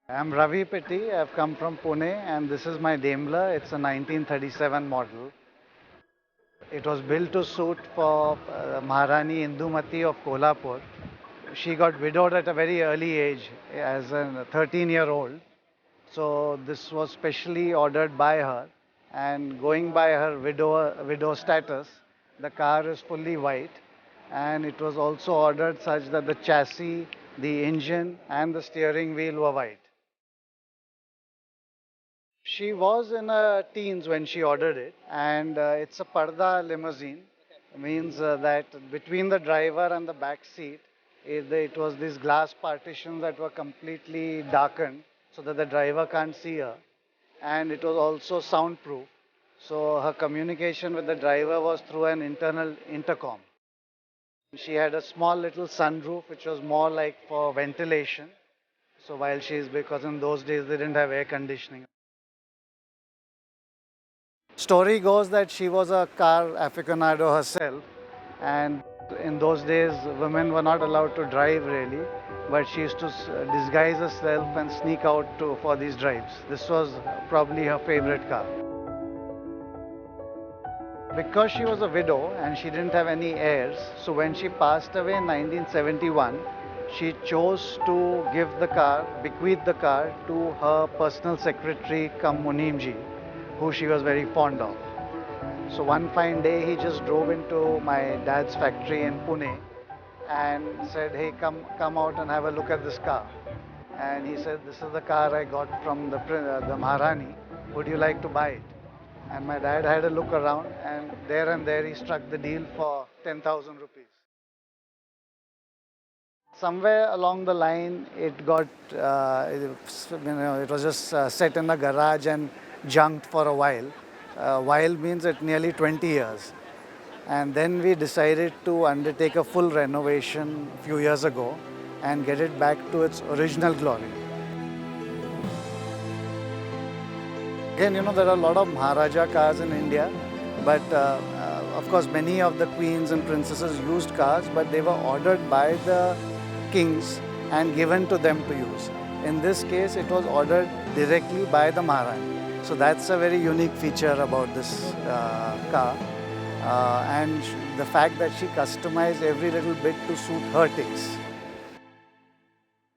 I'm Ravi Pitti. I've come from Pune and this is my Daimler. It's a 1937 model. It was built to suit for Maharani Indumati of Kolhapur. She got widowed at a very early age as a 13-year-old. So this was specially ordered by her, and going by her widow status, the car is fully white, and it was also ordered such that the chassis, the engine and the steering wheel were white. She was in her teens when she ordered it, and it's a Parda limousine. Means that between the driver and the back seat, it was these glass partitions that were completely darkened so that the driver can't see her. And it was also soundproof. So her communication with the driver was through an internal intercom. She had a small little sunroof, which was more like for ventilation. So while she's, because in those days they didn't have air conditioning. Story goes that she was a car aficionado herself, and in those days, women were not allowed to drive really, but she used to disguise herself and sneak out for these drives. This was probably her favorite car. Because she was a widow and she didn't have any heirs, so when she passed away in 1971, she chose to give the car, bequeath the car to her personal secretary, Munimji, who she was very fond of. So one fine day, he just drove into my dad's factory in Pune and said, "Hey, come out and have a look at this car." And he said, "This is the car I got from the Maharani. Would you like to buy it?" And my dad had a look around, and there he struck the deal for 10,000 rupees. Somewhere along the line, it got, it was just set in the garage and junked for a while. While means it nearly 20 years. And then we decided to undertake a full renovation a few years ago and get it back to its original glory. Again, there are a lot of Maharaja cars in India, but of course many of the queens and princesses used cars, but they were ordered by the kings and given to them to use. In this case, it was ordered directly by the Maharani. So that's a very unique feature about this car. And the fact that she customized every little bit to suit her taste.